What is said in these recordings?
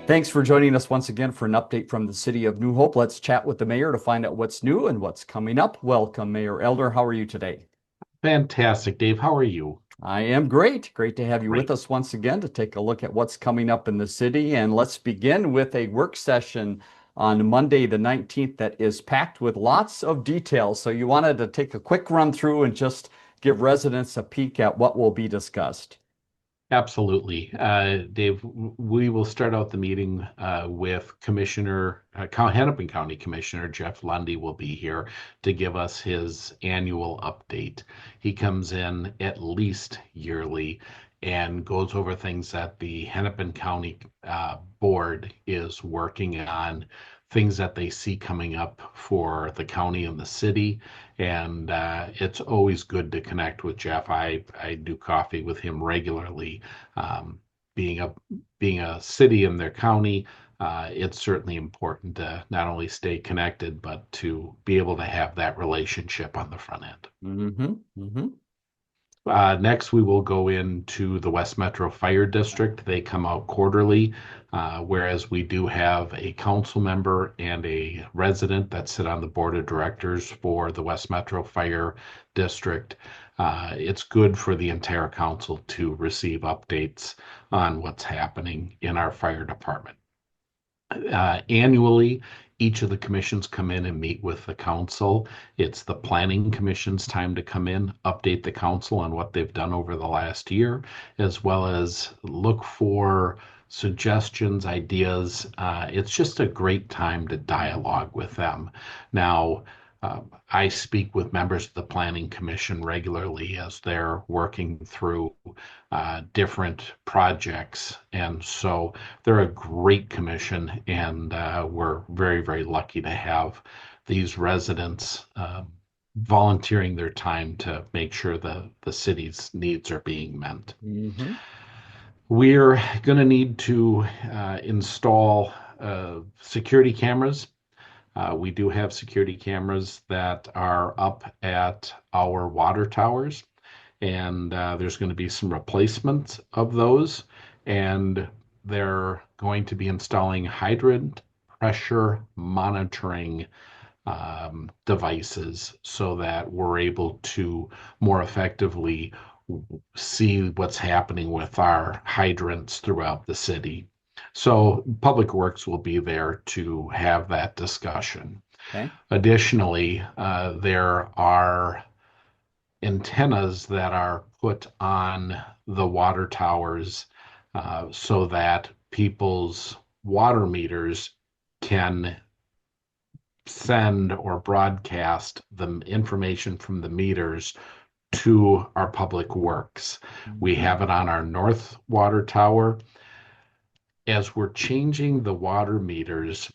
Thanks for joining us once again for an update from the city of New Hope. Let's chat with the mayor to find out what's new and what's coming up. Welcome, Mayor Elder. How are you today? Fantastic, Dave. How are you? I am great. Great to have you with Great. us once again to take a look at what's coming up in the city. And let's begin with a work session on Monday, the 19th, that is packed with lots of details. So you wanted to take a quick run through and just give residents a peek at what will be discussed. Absolutely. Dave, we will start out the meeting with Hennepin County Commissioner Jeff Lundy will be here to give us his annual update. He comes in at least yearly and goes over things that the Hennepin County Board is working on, things that they see coming up for the county and the city. And it's always good to connect with Jeff. I do coffee with him regularly. Um, being a being a city in their county, it's certainly important to not only stay connected, but to be able to have that relationship on the front end. Mm-hmm. Mm-hmm. Next, we will go into the West Metro Fire District. They come out quarterly, whereas we do have a council member and a resident that sit on the board of directors for the West Metro Fire District. It's good for the entire council to receive updates on what's happening in our fire department. Annually, each of the commissions come in and meet with the council. It's the planning commission's time to come in, update the council on what they've done over the last year, as well as look for suggestions, ideas. It's just a great time to dialogue with them. Now, I speak with members of the Planning Commission regularly as they're working through different projects. And so they're a great commission, and we're very, very lucky to have these residents volunteering their time to make sure the city's needs are being met. Mm-hmm. We're going to need to install security cameras. We do have security cameras that are up at our water towers, and there's going to be some replacements of those. And they're going to be installing hydrant pressure monitoring devices so that we're able to more effectively see what's happening with our hydrants throughout the city. So Public Works will be there to have that discussion. Okay. Additionally, there are antennas that are put on the water towers so that people's water meters can send or broadcast the information from the meters to our public works. We Mm-hmm. have it on our north water tower. As we're changing the water meters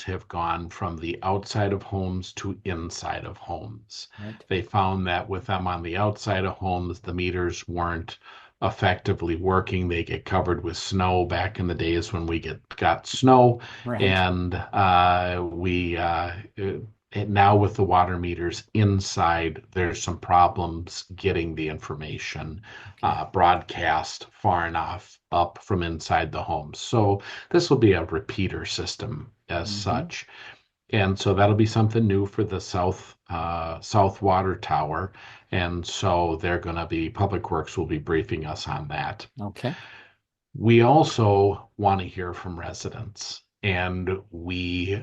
have gone from the outside of homes to inside of homes. Right. They found that with them on the outside of homes, the meters weren't effectively working. They get covered with snow back in the days when we got snow, Right. and now with the water meters inside, there's some problems getting the information Okay. broadcast far enough up from inside the homes. So this will be a repeater system as Mm-hmm. such. And so that'll be something new for the South Water Tower. And so they're going to be, Public Works will be briefing us on that. Okay. We also want to hear from residents, and we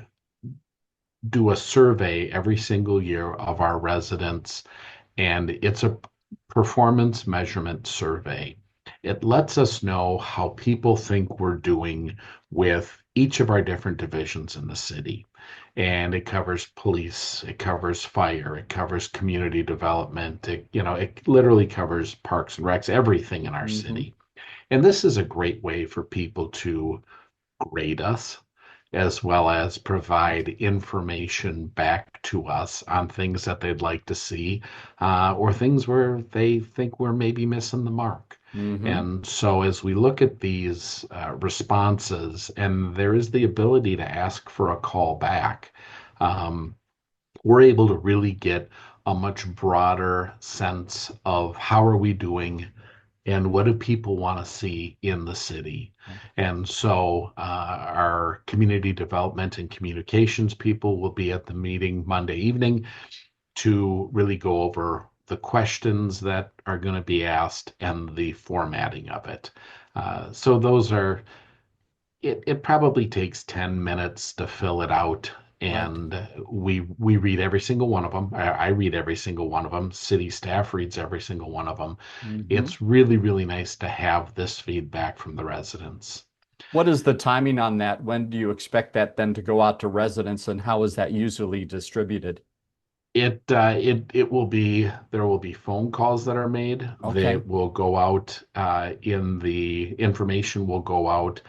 do a survey every single year of our residents, and it's a performance measurement survey. It lets us know how people think we're doing with each of our different divisions in the city. And it covers police, it covers fire, it covers community development, it literally covers parks and recs, everything in our Mm-hmm. city. And this is a great way for people to grade us as well as Right. provide information back to us on things that they'd like to see or things where they think we're maybe missing the mark. Mm-hmm. And so, as we look at these responses, and there is the ability to ask for a call back, um, we're able to really get a much broader sense of how are we doing, and what do people want to see in the city. And so our community development and communications people will be at the meeting Monday evening to really go over the questions that are going to be asked and the formatting of it. So those are, it probably takes 10 minutes to fill it out. Right. And we read every single one of them. I read every single one of them. City staff reads every single one of them. Hmm. It's really, really nice to have this feedback from the residents. What is the timing on that? When do you expect that then to go out to residents, and how is that usually distributed? It will be, there will be phone calls that are made. They Okay. will go out in the information will go out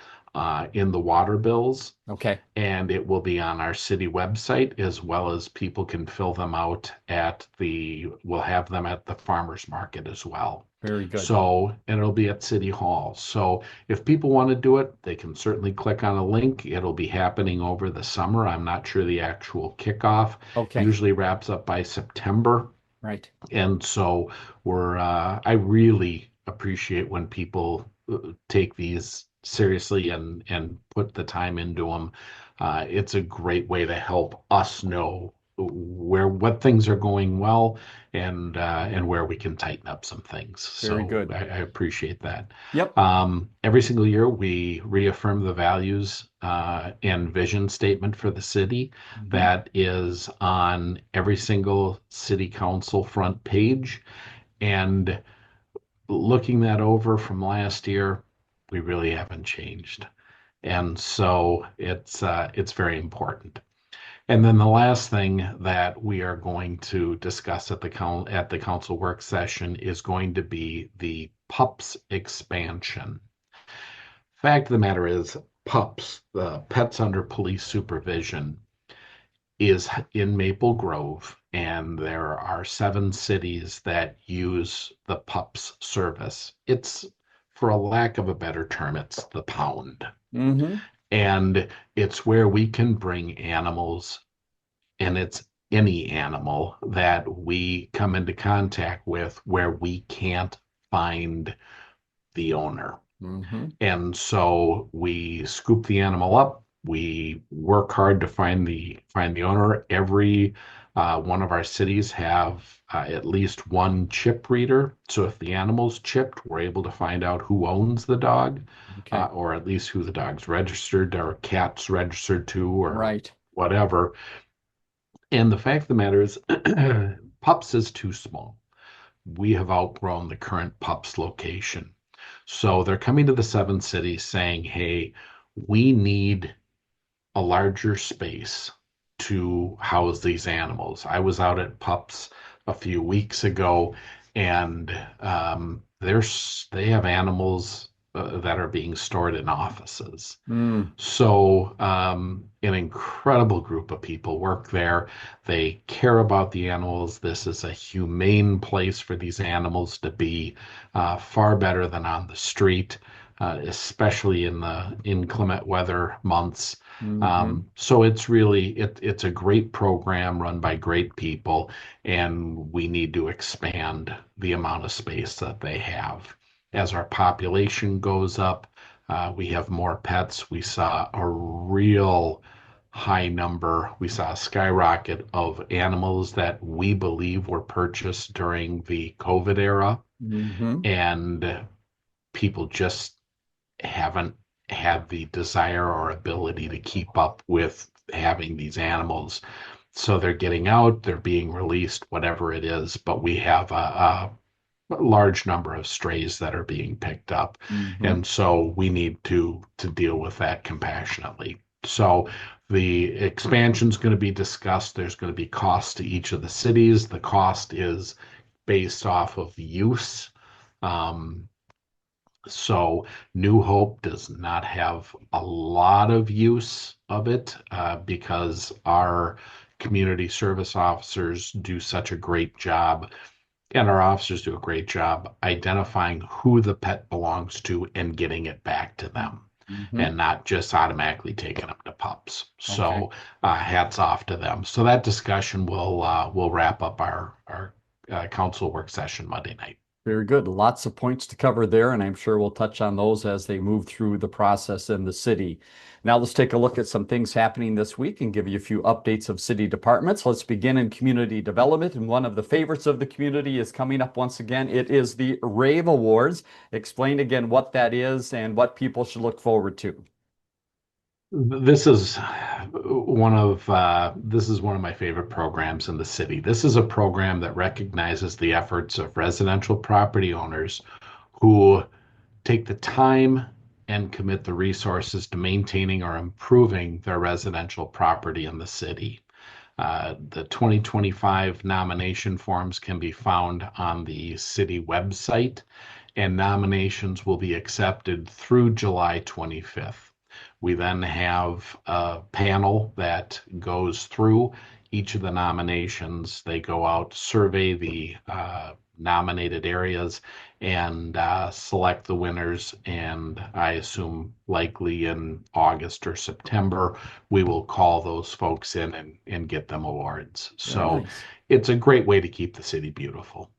in the water bills, Okay. and it will be on our city website, as well as people can fill them out at we'll have them at the farmers market as well. Very good. So, and it'll be at City Hall. So if people want to do it, they can certainly click on a link. It'll be happening over the summer. I'm not sure the actual kickoff Okay. usually wraps up by September. Right. And so I really appreciate when people take these seriously and put the time into them. It's a great way to help us know what things are going well and where we can tighten up some things. Very So good. I appreciate that. Yep. Every single year, we reaffirm the values and vision statement for the city. Hmm. That is on every single city council front page. And looking that over from last year, we really haven't changed. And so it's very important. And then the last thing that we are going to discuss at the council work session is going to be the PUPS expansion. Fact of the matter is, PUPS, the Pets Under Police Supervision, is in Maple Grove, and there are 7 cities that use the PUPS service. It's, for a lack of a better term, it's the pound. Hmm. And it's where we can bring animals, and it's any animal that we come into contact with where we can't find the owner. Hmm. And so we scoop the animal up. We work hard to find the owner. Every one of our cities have at least one chip reader. So if the animal's chipped, we're able to find out who owns the dog, Okay. or at least who the dog's registered or cat's registered to, or Right. whatever. And the fact of the matter is, pups is too small. We have outgrown the current pups location. So they're coming to the 7 cities saying, hey, we need a larger space to house these animals. I was out at pups a few weeks ago, and they have animals that are being stored in offices. Mm. So, an incredible group of people work there. They care about the animals. This is a humane place for these animals to be, far better than on the street, especially in the inclement weather months. Hmm. So it's a great program run by great people, and we need to expand the amount of space that they have. As our population goes up, we have more pets. We saw a real high number. We saw a skyrocket of animals that we believe were purchased during the COVID era, Hmm. and people just haven't had the desire or ability to keep up with having these animals. So they're getting out, they're being released, whatever it is, but we have a large number of strays that are being picked up. Hmm. And so we need to deal with that compassionately. So the expansion is going to be discussed. There's going to be costs to each of the cities. The cost is based off of use. Um, so New Hope does not have a lot of use of it because our community service officers do such a great job, and our officers do a great job identifying who the pet belongs to and getting it back to them, Hmm. and not just automatically taking them to pups. Okay. So hats off to them. So that discussion will wrap up our council work session Monday night. Very good. Lots of points to cover there, and I'm sure we'll touch on those as they move through the process in the city. Now let's take a look at some things happening this week and give you a few updates of city departments. Let's begin in community development, and one of the favorites of the community is coming up once again. It is the Rave Awards. Explain again what that is and what people should look forward to. This is one of my favorite programs in the city. This is a program that recognizes the efforts of residential property owners who take the time and commit the resources to maintaining or improving their residential property in the city. The 2025 nomination forms can be found on the city website, and nominations will be accepted through July 25th. We then have a panel that goes through each of the nominations. They go out, survey the nominated areas, and select the winners. And I assume likely in August or September, we will call those folks in and get them awards. Very So nice. it's a great way to keep the city beautiful.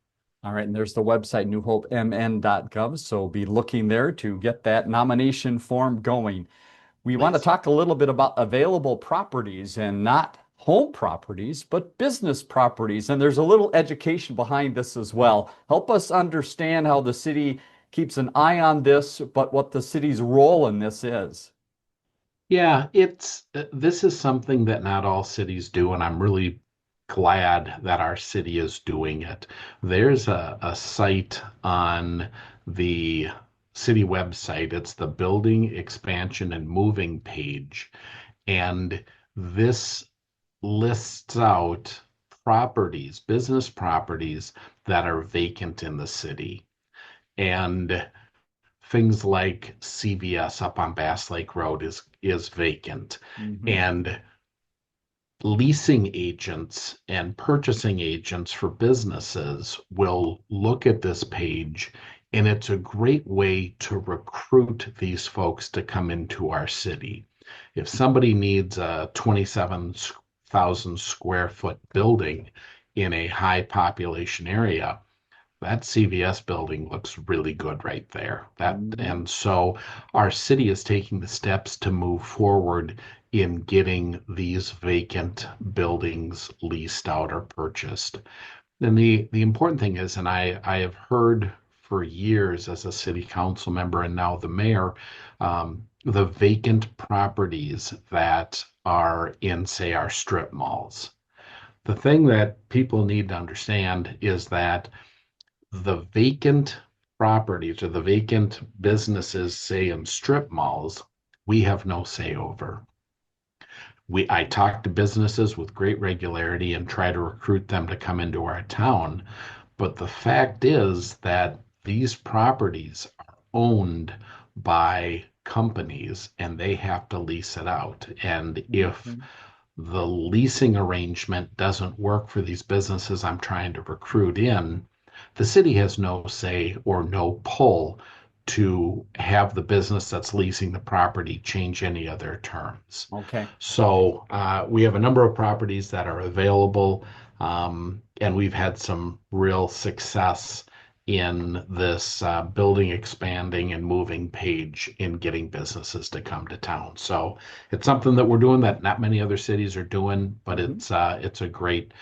All right, and there's the website, newhopemn.gov. So be looking there to get that nomination form going. We want to Please. talk a little bit about available properties and not home properties, but business properties. And there's a little education behind this as well. Help us understand how the city keeps an eye on this, but what the city's role in this is. Yeah, this is something that not all cities do, and I'm really glad that our city is doing it. There's a site on the city website. It's the Building Expansion and Moving page, and this lists out properties, business properties that are vacant in the city. And things like CVS up on Bass Lake Road is vacant. Mhm. And leasing agents and purchasing agents for businesses will look at this page, and it's a great way to recruit these folks to come into our city. If somebody needs a 27,000 square foot building in a high population area, that CVS building looks really good right there. Mhm. And so our city is taking the steps to move forward in getting these vacant buildings leased out or purchased. And the important thing is, and I have heard for years as a city council member and now the mayor, the vacant properties that are in, say, our strip malls. The thing that people need to understand is that the vacant properties or the vacant businesses, say in strip malls, we have no say over. I talk to businesses with great regularity and try to recruit them to come into our town. But the fact is that these properties are owned by companies and they have to lease it out. And if Mhm. the leasing arrangement doesn't work for these businesses I'm trying to recruit in, the city has no say or no pull to have the business that's leasing the property change any of their terms. Okay. So we have a number of properties that are available, and we've had some real success in this building expanding and moving page in getting businesses to come to town. So it's something that we're doing that not many other cities are doing, but Mhm. it's a great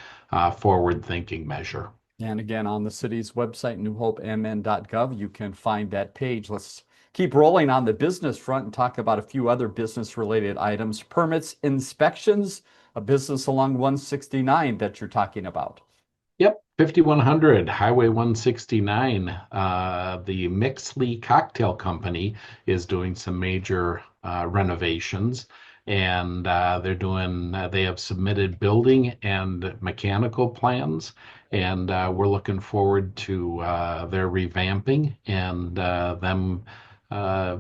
forward-thinking measure. And again, on the city's website, newhopemn.gov, you can find that page. Let's keep rolling on the business front and talk about a few other business related items. Permits, inspections, a business along 169 that you're talking about. Yep, 5100 Highway 169. The Mixley Cocktail Company is doing some major renovations, and they have submitted building and mechanical plans, and we're looking forward to their revamping and them uh,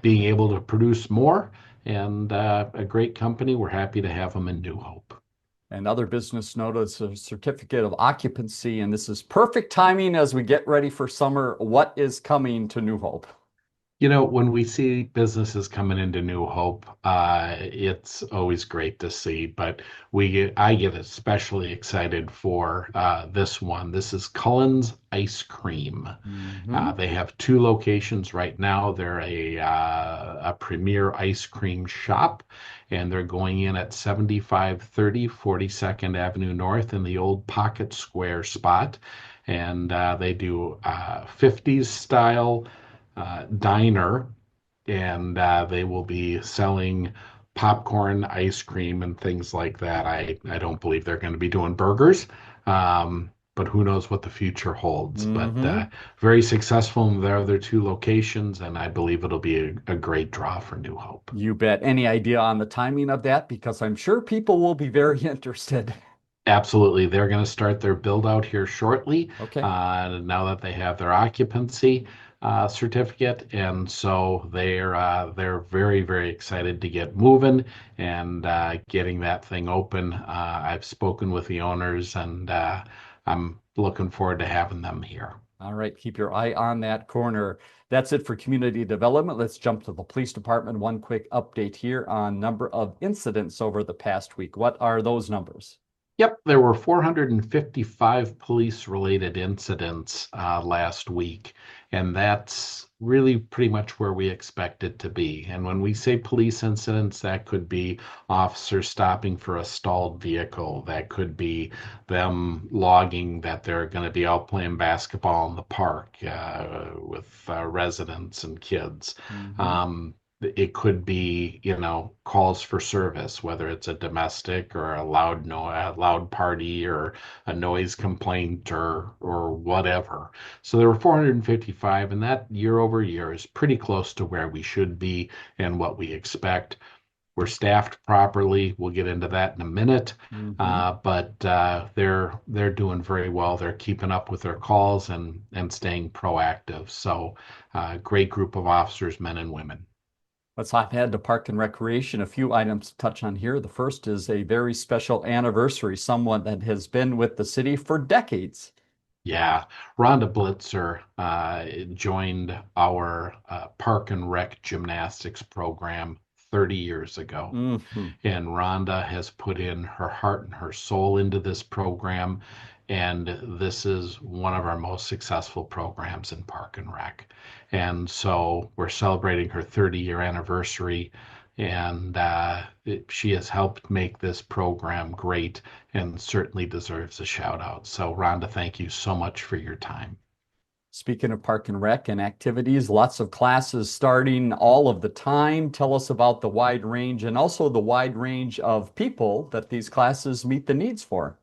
being able to produce more. And a great company. We're happy to have them in New Hope. And other business notice, a certificate of occupancy. And this is perfect timing as we get ready for summer. What is coming to New Hope? When we see businesses coming into New Hope, it's always great to see. But I get especially excited for this one. This is Cullen's Ice Cream. Hmm. They have two locations right now. They're a premier ice cream shop, and they're going in at 7530 42nd Avenue North in the old Pocket Square spot. And they do 50s style diner, and they will be selling popcorn, ice cream, and things like that. I don't believe they're going to be doing burgers, but who knows what the future holds. But Hmm. very successful in their other two locations, and I believe it'll be a great draw for New Hope. You bet. Any idea on the timing of that? Because I'm sure people will be very interested. Absolutely. They're going to start their build out here shortly, Okay. now that they have their occupancy certificate. And so they're very, very excited to get moving and getting that thing open. I've spoken with the owners, and I'm looking forward to having them here. All right. Keep your eye on that corner. That's it for community development. Let's jump to the police department. One quick update here on number of incidents over the past week. What are those numbers? Yep, there were 455 police-related incidents last week, and that's really pretty much where we expect it to be. And when we say police incidents, that could be officers stopping for a stalled vehicle. That could be them logging that they're going to be out playing basketball in the park with residents and kids. Hmm. It could be, calls for service, whether it's a domestic or a loud party or a noise complaint or whatever. So there were 455, and that year over year is pretty close to where we should be and what we expect. We're staffed properly. We'll get into that in a minute. Hmm. But they're doing very well. They're keeping up with their calls and staying proactive. So great group of officers, men and women. Let's hop ahead to Park and Recreation. A few items to touch on here. The first is a very special anniversary, someone that has been with the city for decades. Yeah, Rhonda Blitzer joined our Park and Rec gymnastics program 30 years ago. Hmm. And Rhonda has put in her heart and her soul into this program. And this is one of our most successful programs in Park and Rec. And so we're celebrating her 30-year anniversary. And she has helped make this program great and certainly deserves a shout out. So, Rhonda, thank you so much for your time. Speaking of Park and Rec and activities, lots of classes starting all of the time. Tell us about the wide range and also the wide range of people that these classes meet the needs for.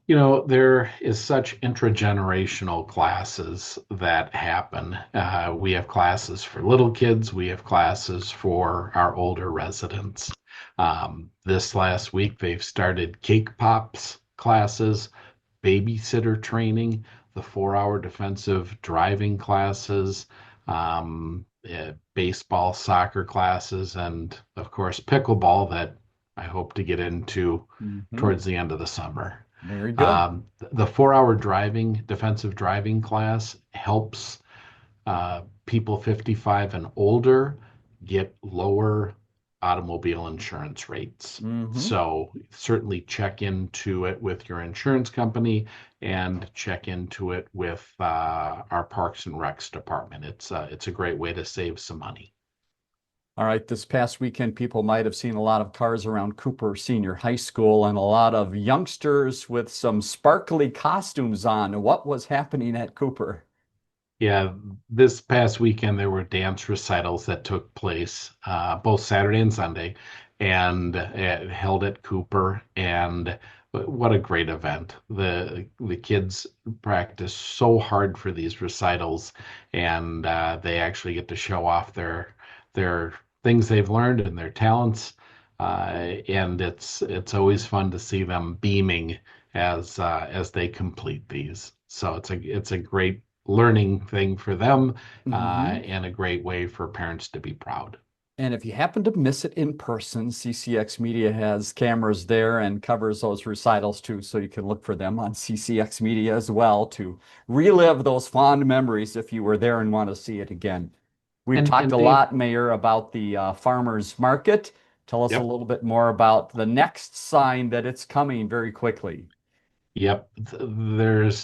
There is such intragenerational classes that happen. We have classes for little kids, we have classes for our older residents. This last week, they've started cake pops classes, babysitter training, the 4 hour defensive driving classes, baseball, soccer classes, and of course, pickleball that I hope to get into Hmm. towards the end of the summer. Very good. The 4 hour defensive driving class helps people 55 and older get lower automobile insurance rates. Hmm. So certainly check into it with your insurance company and check into it with our Parks and Recs department. It's a great way to save some money. All right, this past weekend, people might have seen a lot of cars around Cooper Senior High School and a lot of youngsters with some sparkly costumes on. What was happening at Cooper? Yeah, this past weekend there were dance recitals that took place both Saturday and Sunday, and held at Cooper. And what a great event! The kids practice so hard for these recitals, and they actually get to show off their things they've learned and their talents. And it's always fun to see them beaming as they complete these. So it's a great learning thing for them, Hmm. and a great way for parents to be proud. And if you happen to miss it in person, CCX Media has cameras there and covers those recitals too, so you can look for them on CCX Media as well to relive those fond memories if you were there and want to see it again. We've And talked and a Dave, lot, Mayor, about the farmers market. Tell us a yep. little bit more about the next sign that it's coming very quickly. Yep,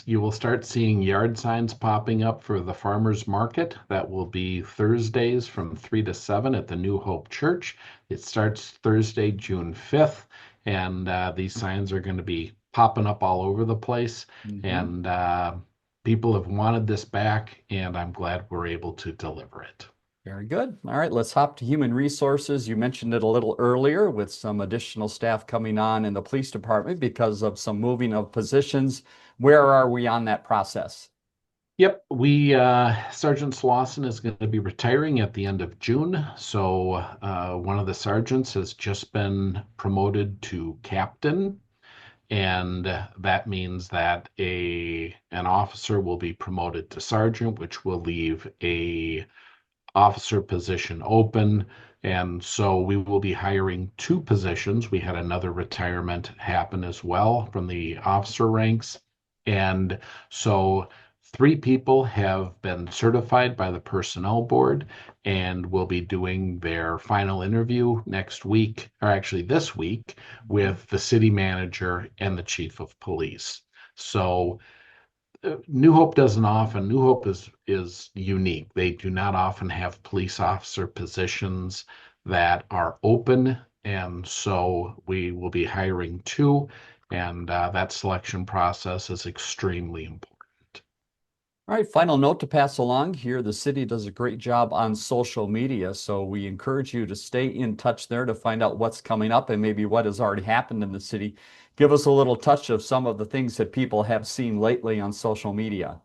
you will start seeing yard signs popping up for the farmers market. That will be Thursdays from 3 to 7 at the New Hope Church. It starts Thursday, June 5th, and these signs are going to be popping up all over the place. Mhm. And people have wanted this back, and I'm glad we're able to deliver it. Very good. All right, let's hop to human resources. You mentioned it a little earlier with some additional staff coming on in the police department because of some moving of positions. Where are we on that process? Yep, we Sergeant Slauson is going to be retiring at the end of June. So one of the sergeants has just been promoted to captain, and that means that a an officer will be promoted to sergeant, which will leave a officer position open. And so we will be hiring two positions. We had another retirement happen as well from the officer ranks. And so three people have been certified by the personnel board and will be doing their final interview next week, or actually this week, Mhm. with the city manager and the chief of police. So New Hope doesn't often. New Hope is unique. They do not often have police officer positions that are open, and so we will be hiring two, and that selection process is extremely important. All right, final note to pass along here. The city does a great job on social media, so we encourage you to stay in touch there to find out what's coming up and maybe what has already happened in the city. Give us a little touch of some of the things that people have seen lately on social media.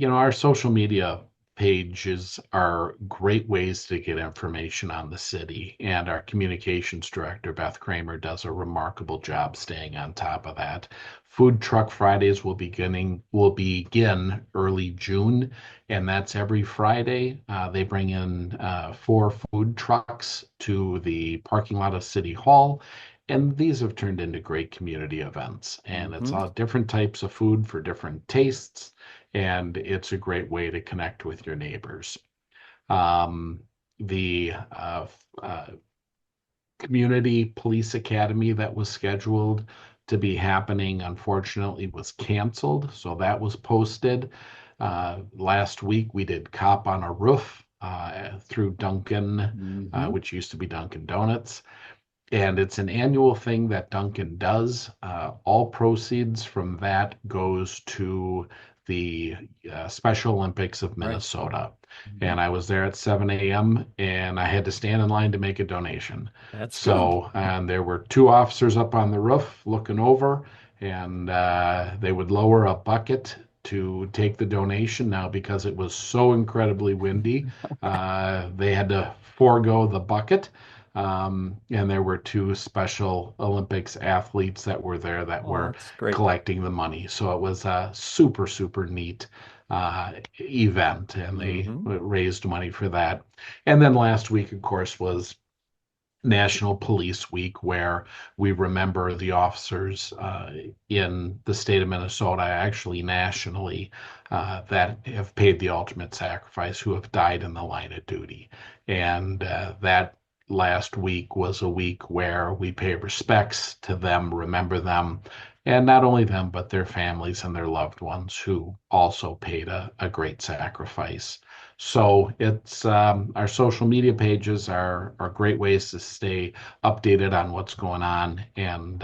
Our social media pages are great ways to get information on the city, and our communications director, Beth Kramer, does a remarkable job staying on top of that. Food Truck Fridays will begin early June, and that's every Friday. They bring in four food trucks to the parking lot of City Hall. And these have turned into great community events, and it's Hmm. all different types of food for different tastes, and it's a great way to connect with your neighbors. The Community Police Academy that was scheduled to be happening, unfortunately, was canceled. So that was posted. Last week, we did Cop on a Roof through Dunkin', Hmm. which used to be Dunkin' Donuts. And it's an annual thing that Duncan does. All proceeds from that goes to the Special Olympics of Right. Minnesota. Mhm. And I was there at 7 a.m. and I had to stand in line to make a donation. That's good. So, and there were two officers up on the roof looking over, and they would lower a bucket to take the donation. Now, because it was so incredibly windy, they had to forego the bucket. And there were two Special Olympics athletes that were there that Oh, were that's great. collecting the money. So it was a super, super neat event, and they Hmm. raised money for that. And then last week, of course, was National Police Week, where we remember the officers in the state of Minnesota, actually nationally, that have paid the ultimate sacrifice, who have died in the line of duty. And that last week was a week where we pay respects to them, remember them, and not only them, but their families and their loved ones who also paid a great sacrifice. So it's our social media pages are great ways to stay updated on what's going on, and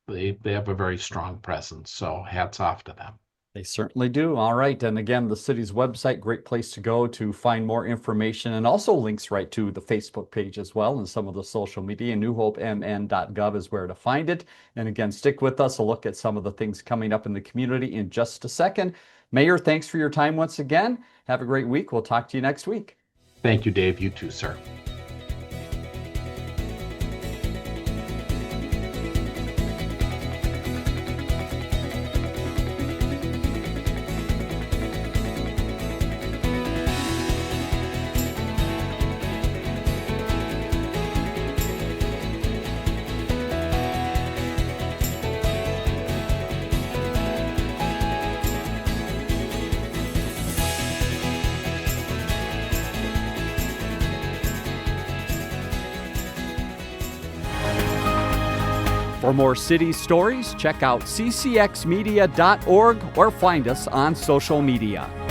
they have a very strong presence. So hats off to them. They certainly do. All right. And again, the city's website, great place to go to find more information and also links right to the Facebook page as well and some of the social media. newhopemn.gov is where to find it. And again, stick with us. A look at some of the things coming up in the community in just a second. Mayor, thanks for your time once again. Have a great week. We'll talk to you next week. Thank you, Dave. You too, sir. For more city stories, check out ccxmedia.org or find us on social media.